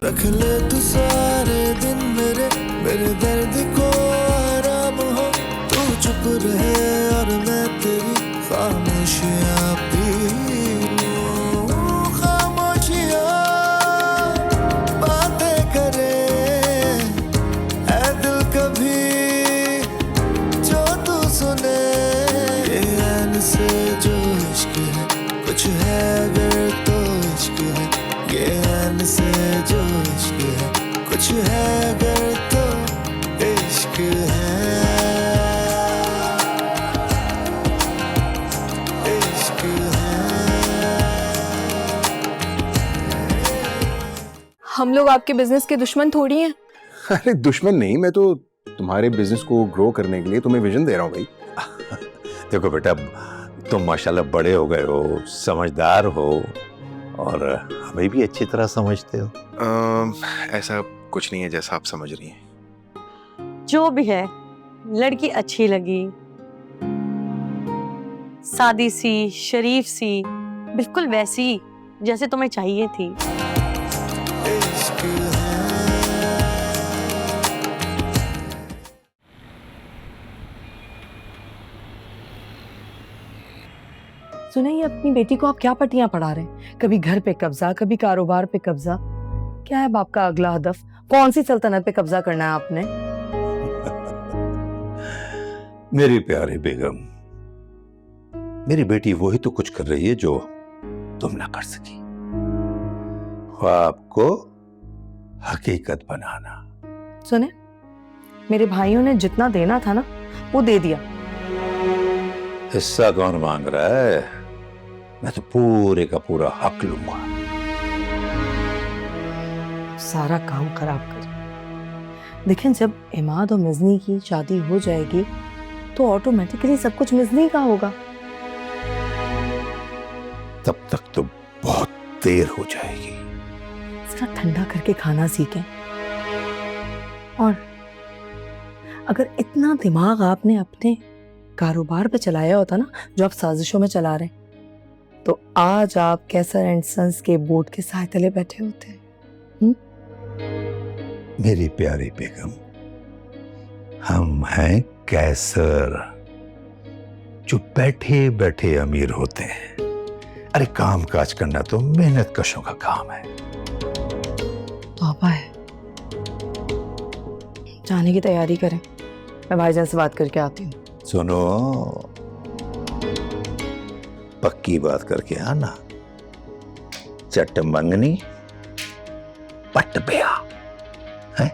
रख ले तू सारे दिन मेरे दर्द को आराम हो। तू चुप रहे और मैं तेरी खामोशियाँ पी लूं। खामोशियाँ बातें करे ऐ दिल कभी जो तू सुने। ये ऐन से जो इश्क है कुछ है अगर तो इश्क है। ये ऐन से जो इश्क है कुछ है अगर तो इश्क है। इश्क है। हम लोग आपके बिजनेस के दुश्मन थोड़ी हैं। अरे दुश्मन नहीं, मैं तो तुम्हारे बिजनेस को ग्रो करने के लिए तुम्हें विजन दे रहा हूँ भाई। देखो बेटा, तुम माशाल्लाह बड़े हो गए हो, समझदार हो और हमें भी अच्छी तरह समझते हो। ऐसा कुछ नहीं है जैसा आप समझ रही हैं। जो भी है, लड़की अच्छी लगी, सादी सी, शरीफ सी, बिल्कुल वैसी जैसे तुम्हें चाहिए थी। इश्क है। सुने, ये अपनी बेटी को आप क्या पट्टियां पढ़ा रहे हैं? कभी घर पे कब्जा, कभी कारोबार पे कब्जा। क्या है बाप का अगला हदफ? कौन सी सल्तनत पे कब्जा करना है आपने? मेरी प्यारी बेगम, मेरी बेटी वही तो कुछ कर रही है जो तुम ना कर सकी। ख्वाब को हकीकत बनाना। सुने, मेरे भाइयों ने जितना देना था ना वो दे दिया। हिस्सा कौन मांग रहा है? मैं तो पूरे का पूरा हक लूंगा। सारा काम खराब कर। देखें, जब इमाद और मिजनी की शादी हो जाएगी तो ऑटोमेटिकली सब कुछ मिजनी का होगा। तब तक तो बहुत देर हो जाएगी। जरा ठंडा करके खाना सीखें। और अगर इतना दिमाग आपने अपने कारोबार पे चलाया होता ना जो आप साजिशों में चला रहे हैं, तो आज आप कैसर एंड सन्स के बोर्ड के साए तले बैठे होते। मेरी प्यारी बेगम, हम हैं कैसर, जो बैठे बैठे अमीर होते हैं। अरे काम काज करना तो मेहनत कशों का काम है। तौबा है। जाने की तैयारी करें, मैं भाईजान से बात करके आती हूँ। सुनो, पक्की बात करके आना। चट मंगनी पट बया है।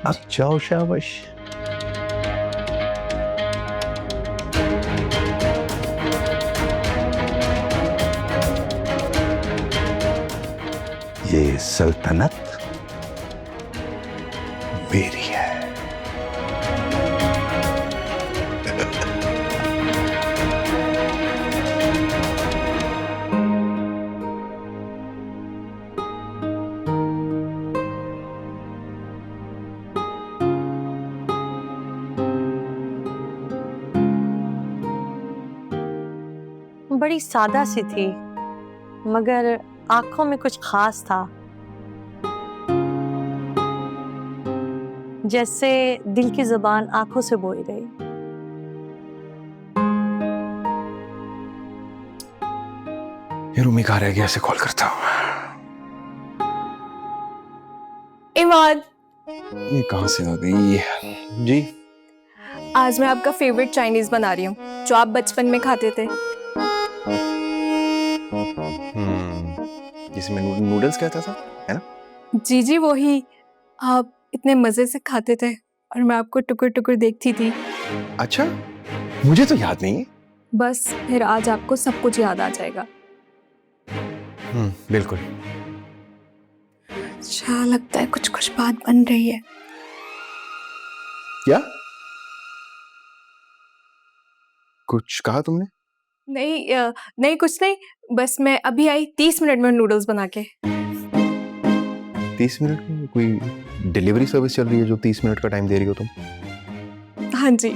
अब जाओ शाबाश। ये सल्तनत मेरी है। बड़ी सादा सी थी, मगर आंखों में कुछ खास था। जैसे दिल की जुबान आंखों से बोई गई। ये रूमी कहाँ रह गया, ऐसे कॉल करता हूँ। इमाद, ये कहाँ से आ गई जी? आज मैं आपका फेवरेट चाइनीज बना रही हूँ जो आप बचपन में खाते थे। जिसमें नूडल्स कहता था, है ना? जी जी वही। आप इतने मजे से खाते थे और मैं आपको टुकुर टुकुर देखती थी। अच्छा, मुझे तो याद नहीं है। बस फिर आज आपको सब कुछ याद आ जाएगा। बिल्कुल। अच्छा लगता है कुछ कुछ बात बन रही है। क्या कुछ कहा तुमने? नहीं कुछ नहीं, बस मैं अभी आई 30 मिनट में नूडल्स बना के। 30 मिनट में? कोई डिलीवरी सर्विस चल रही है जो 30 मिनट का टाइम दे रही हो तुम? हाँ जी।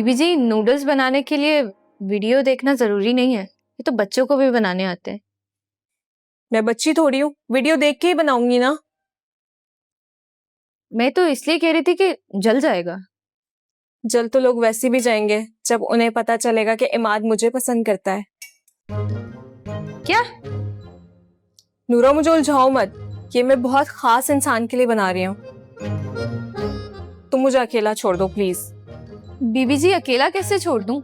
बीबी जी, नूडल्स बनाने के लिए वीडियो देखना जरूरी नहीं है, ये तो बच्चों को भी बनाने आते हैं। मैं बच्ची थोड़ी हूँ, वीडियो देख के ही बनाऊंगी ना। मैं तो इसलिए कह रही थी कि जल जाएगा। जल तो लोग वैसे भी जाएंगे जब उन्हें पता चलेगा कि इमाद मुझे पसंद करता है। क्या? नूरा, मुझे उलझाओ मत, ये मैं बहुत खास इंसान के लिए बना रही हूँ। तुम मुझे अकेला छोड़ दो प्लीज। बीबी जी, अकेला कैसे छोड़ दूं?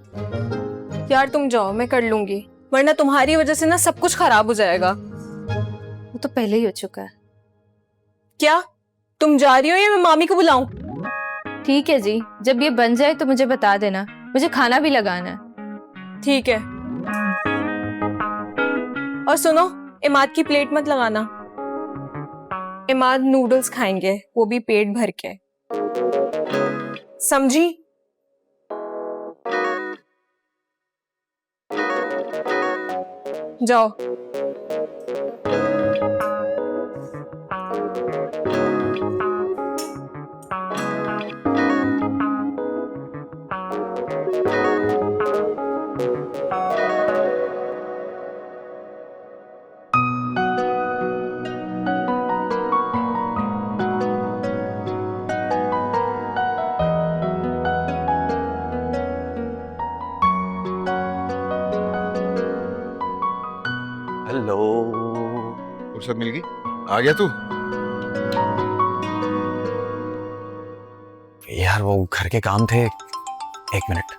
यार तुम जाओ, मैं कर लूंगी, वरना तुम्हारी वजह से ना सब कुछ खराब हो जाएगा। वो तो पहले ही हो चुका है। क्या तुम जा रही हो या मैं मामी को बुलाऊं? ठीक है जी, जब ये बन जाए तो मुझे बता देना, मुझे खाना भी लगाना है। ठीक है। और सुनो, इमाद की प्लेट मत लगाना, इमाद नूडल्स खाएंगे, वो भी पेट भर के, समझी? जाओ। हेलो। फुर्सत मिल गई? आ गया तू? यार वो घर के काम थे, 1 मिनट।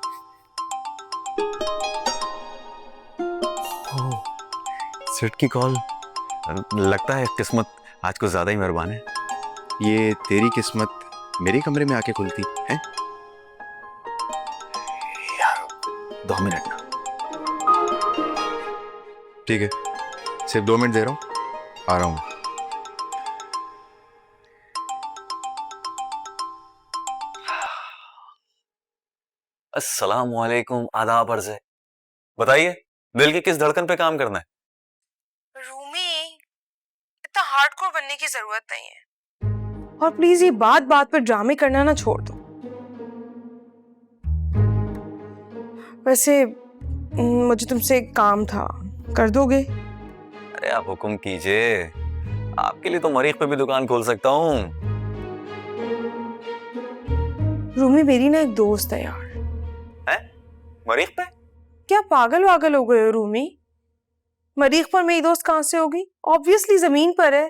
सेट की कॉल। लगता है किस्मत आज कुछ ज्यादा ही मेहरबान है। ये तेरी किस्मत मेरे कमरे में आके खुलती है। यार 2 मिनट ना। ठीक है, सिर्फ 2 मिनट दे रहा हूँ, आ रहा हूँ। अस्सलाम वालेकुम, आदाब अर्ज़ है। बताइए, दिल की किस धड़कन पे काम करना है? रूमी, इतना हार्डकोर बनने की जरूरत नहीं है, और प्लीज ये बात बात पर ड्रामे करना ना छोड़ दो। वैसे मुझे तुमसे एक काम था, कर दोगे? अरे आप हुक्म कीजिए, आपके लिए तो मरीख पे भी दुकान खोल सकता हूँ। रूमी, मेरी ना एक दोस्त है यार। हैं? मरीख पे? क्या पागल वागल हो गए हो रूमी? मरीख पर मेरी दोस्त कहाँ से होगी? ऑब्वियसली जमीन पर है।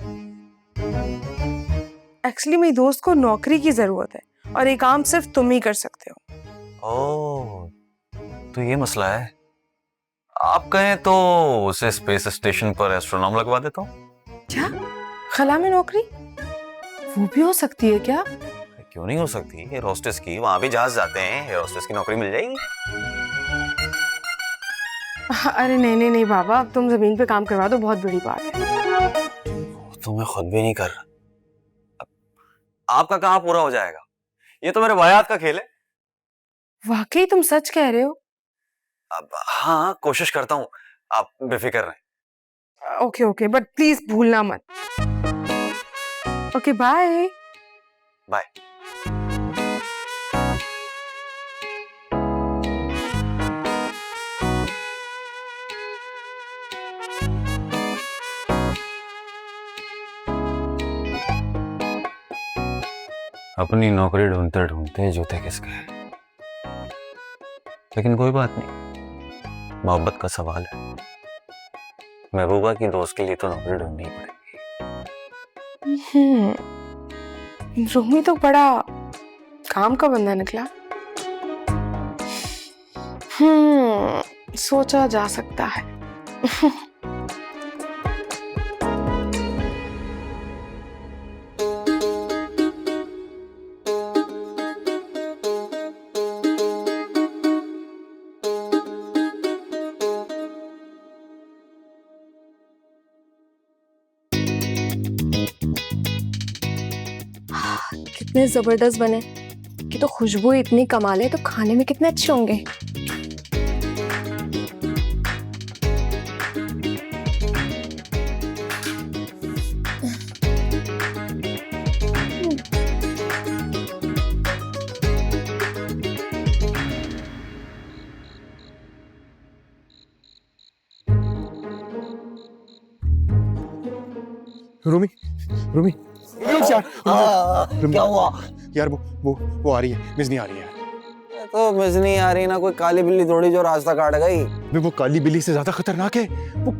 एक्चुअली मेरी दोस्त को नौकरी की जरूरत है और ये काम सिर्फ तुम ही कर सकते हो। ओह, तो ये मसला है। आप कहें तो उसे स्पेस स्टेशन पर एस्ट्रोनॉम लगवा देता हूँ। क्या? खला में नौकरी? वो भी हो सकती है क्या? क्यों नहीं हो सकती? एयर होस्टेस की, वहां भी जहाज जाते हैं, एयर होस्टेस की नौकरी मिल जाएगी। अरे नहीं नहीं नहीं बाबा, अब तुम जमीन पे काम करवा दो, बहुत बड़ी बात है। वो तो मैं खुद भी नहीं कर रहा। आपका कहाँ पूरा हो जाएगा? ये तो मेरे बायात का खेल है। वाकई तुम सच कह रहे हो? अब हाँ, कोशिश करता हूँ, आप बेफिक्र रहें। ओके ओके, बट प्लीज भूलना मत। Okay, bye bye. अपनी नौकरी ढूंढते ढूंढते जूते किस गए, लेकिन कोई बात नहीं, मोहब्बत का सवाल है। महबूबा की दोस्त के लिए तो नौकरी ढूंढनी ही पड़ेगी। रूमी तो बड़ा काम का बंदा निकला। सोचा जा सकता है। कितने जबरदस्त बने, कि तो खुशबू इतनी कमाल है, तो खाने में कितने अच्छे होंगे। रूमी रूमी रूमी यार क्या हुआ यार? वो आ रही है, मिस नहीं आ रही है। तो मिस नहीं आ रही ना, कोई काली बिल्ली थोड़ी जो रास्ता काट गई। वो काली बिल्ली से ज्यादा खतरनाक है। वो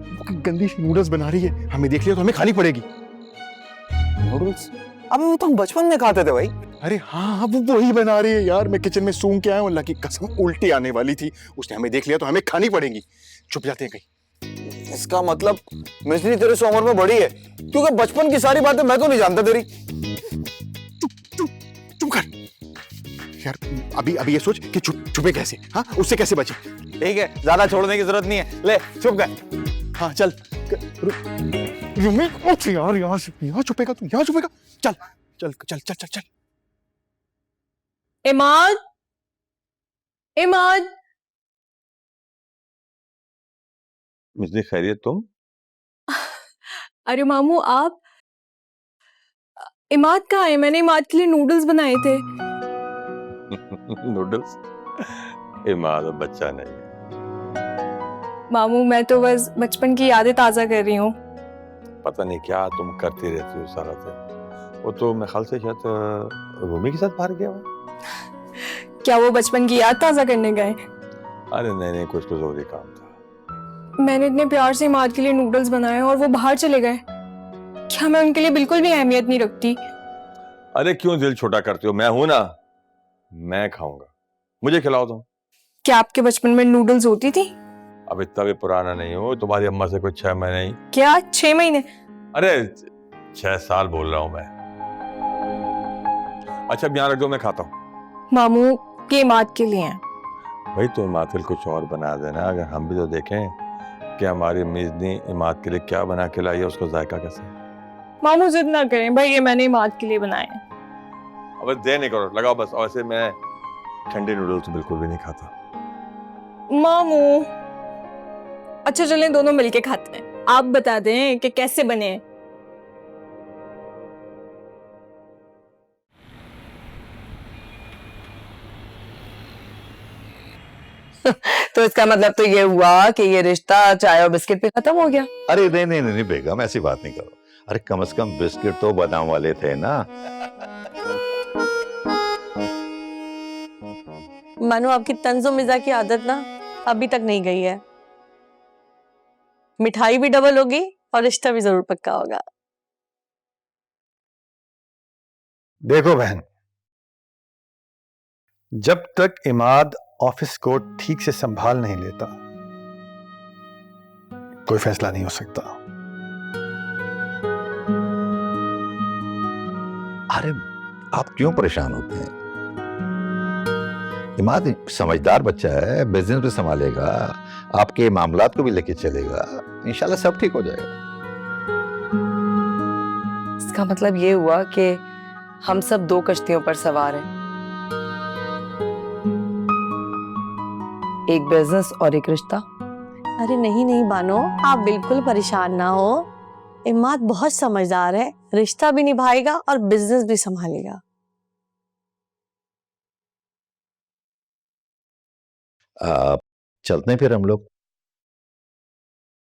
गंदी नूडल्स बना रही है, हमें देख लिया तो हमें खानी पड़ेगी। नूडल्स? अबे वो तो हम बचपन में खाते थे भाई। अरे हाँ, वो वही बना रही है यार। मैं किचन में सूंघ के आया हूँ, अल्लाह की कसम उल्टी आने वाली थी। उसने हमें देख लिया तो हमें खानी पड़ेगी। छुप जाते हैं कहीं। इसका मतलब मिस्री तेरे से उम्र में बड़ी है, क्योंकि बचपन की सारी बातें मैं तो नहीं जानता तेरी। चुप कर यार। अभी ये सोच कि छुपे कैसे, हाँ उससे कैसे बचे। ठीक है, ज्यादा छोड़ने की जरूरत नहीं है, ले छुप गए। हाँ चल। यार यहाँ छुपेगा तू, यहाँ छुपेगा। चल चल चल चल चल चल। इमाद, इमाद। मुझे खैरियत तुम? अरे मामू आप, इमाद कहाँ है? मैंने इमाद के लिए नूडल्स बनाए थे। नूडल्स? इमाद बच्चा नहीं। मामू मैं तो बस बचपन की यादें ताजा कर रही हूँ। पता नहीं क्या तुम करती रहती हो सारा दिन। वो तो मेरे ख्याल से शायद रूमी के साथ बाहर गया हुआ। क्या वो बचपन की याद ताजा करने गए? अरे नहीं, कुछ तो जरूरी काम था। मैंने इतने प्यार से इमाद के लिए नूडल्स बनाए और वो बाहर चले गए। क्या मैं उनके लिए बिल्कुल भी अहमियत नहीं रखती? अरे क्यों दिल छोटा करती हो? मैं हूं ना, मैं खाऊंगा, मुझे खिलाओ तुम। क्या आपके बचपन में नूडल्स होती थी? अब इतना भी पुराना नहीं हो, तुम्हारी अम्मा से कुछ 6 महीने ही। क्या 6 महीने? अरे 6 साल बोल रहा हूं मैं। अच्छा अब यहाँ रख दो, मैं खाता हूँ। मामू ये इमाद के लिए हैं। भाई तुम मातिल कुछ और बना देना, अगर हम भी तो देखें कि हमारी मेजनी इमाद के लिए क्या बना के लाई है, उसको जायका कैसे। मामू जिद ना करें भाई, ये मैंने इमाद के लिए बनाए हैं। अब दे नहीं करो, लगाओ बस। और ऐसे मैं ठंडे नूडल्स तो बिल्कुल भी नहीं खाता। मामू अच्छा चलें दोनों मिलके खाते हैं। आप बता दें कि कैसे बने हैं। तो इसका मतलब तो ये हुआ कि ये रिश्ता चाय और बिस्किट पे खत्म हो गया। अरे नहीं बेगम, ऐसी बात नहीं करो। अरे कम से कम बिस्किट तो बादाम वाले थे ना। मानो आपकी तंजो मिजा की आदत ना अभी तक नहीं गई है। मिठाई भी डबल होगी और रिश्ता भी जरूर पक्का होगा। देखो बहन, जब तक इमाद ऑफिस को ठीक से संभाल नहीं लेता, कोई फैसला नहीं हो सकता। अरे आप क्यों परेशान होते हैं? इमाद समझदार बच्चा है, बिजनेस भी संभालेगा, आपके मामलात को भी लेके चलेगा, इंशाल्लाह सब ठीक हो जाएगा। इसका मतलब ये हुआ कि हम सब 2 कश्तियों पर सवार हैं, एक बिजनेस और एक रिश्ता। अरे नहीं बानो, आप बिल्कुल परेशान ना हो। इमाद बहुत समझदार है, रिश्ता भी निभाएगा और बिजनेस भी संभालेगा। चलते हैं फिर हम लोग,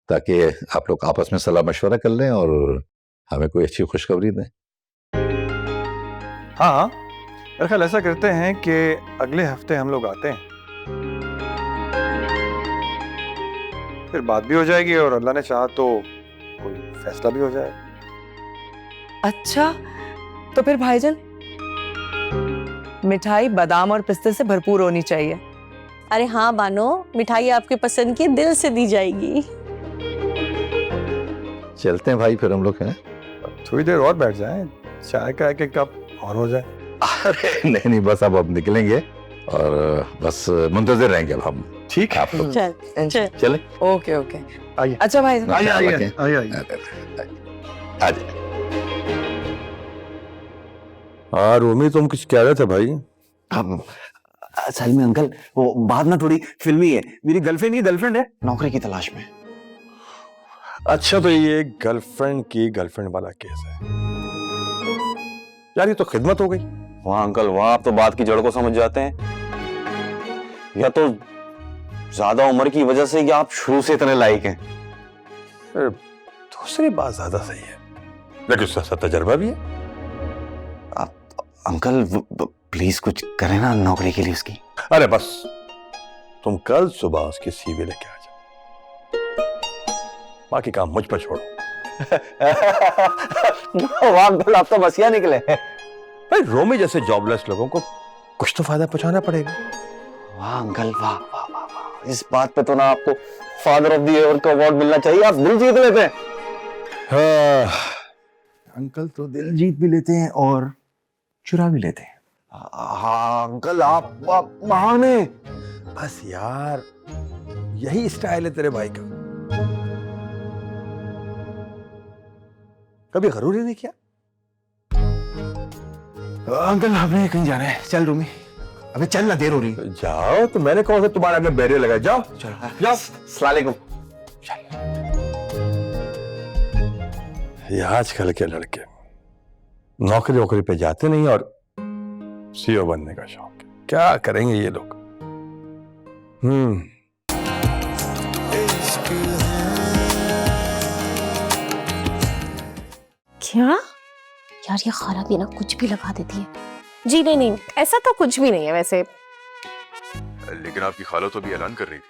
ताकि आप लोग आपस में सलाह मशवरा कर लें और हमें कोई अच्छी खुशखबरी दें। हाँ, मेरे ख्याल ऐसा करते हैं कि अगले हफ्ते हम लोग आते हैं, फिर बात भी हो जाएगी और अल्लाह ने चाहा तो कोई फैसला भी हो जाएगा। अच्छा तो फिर भाईजान, मिठाई बादाम और पिस्ते से भरपूर होनी चाहिए। अरे हाँ बानो, मिठाई आपके पसंद की दिल से दी जाएगी। चलते हैं भाई फिर हम लोग हैं। थोड़ी देर और बैठ जाएं, चाय का एक कप और हो जाए। अरे नहीं बस अब निकलेंगे और बस मुंतजर रहेंगे अब हम। ठीक है आप लोग चल चले। ओके आइए। अच्छा भाई, आइए। हाँ रूमी, तुम कुछ कह रहे थे भाई? असल में अंकल वो बात ना थोड़ी फिल्मी है। मेरी गर्लफ्रेंड है नौकरी की तलाश में। अच्छा तो ये गर्लफ्रेंड की गर्लफ्रेंड वाला केस है यार, ये तो खिदमत हो गई। वहां अंकल, वहां आप तो बात की जड़ को समझ जाते हैं। या तो ज्यादा उम्र की वजह से या आप शुरू से इतने लायक हैं। दूसरी बात ज्यादा सही है। लेकिन उसका सा तजर्बा भी है। अंकल प्लीज कुछ करें ना नौकरी के लिए उसकी। अरे बस तुम कल सुबह उसकी सीवी लेके आ जाओ, बाकी काम मुझ पर छोड़ो। वाह अंकल, आप तो बसिया निकले। भाई रोमी जैसे जॉबलेस लोगों को कुछ तो फायदा पहुंचाना पड़ेगा। वाह अंकल, वाह वाह वाह वाह, इस बात पे तो ना आपको फादर ऑफ द ईयर का अवार्ड मिलना चाहिए। आप दिल जीत लेते हैं। हाँ, अंकल तो दिल जीत भी लेते हैं और चुरा भी लेते हैं। हाँ अंकल, आप बहाने। बस यार यही स्टाइल है तेरे भाई का। कभी गरूर ही नहीं किया। अंकल आपने कहीं जाना है, चल रूमी। अबे चल ना, देर हो रही। जाओ, तो मैंने कौन सा तुम्हारे आगे बैरियर लगाया? जाओ चलो जाओ। अस्सलाम वालेकुम। ये आजकल के लड़के नौकरी वोकरी पे जाते नहीं और सीईओ बनने का शौक है। क्या करेंगे ये लोग? क्या यार, ये खाला भी ना कुछ भी लगा देती है। जी नहीं नहीं, ऐसा तो कुछ भी नहीं है वैसे। लेकिन आपकी खाला तो भी ऐलान कर रही थी।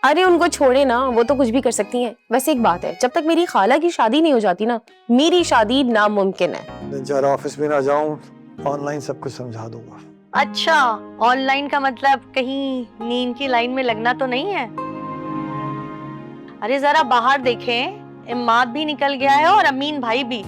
अरे उनको छोड़े ना, वो तो कुछ भी कर सकती हैं। वैसे एक बात है, जब तक मेरी खाला की शादी नहीं हो जाती ना, मेरी शादी नामुमकिन है। जरा ऑफिस में ना जाऊं, ऑनलाइन सब कुछ समझा दूंगा। अच्छा, ऑनलाइन का मतलब कहीं नींद की लाइन में लगना तो नहीं है? अरे जरा बाहर देखें, इमाद भी निकल गया है और अमीन भाई भी।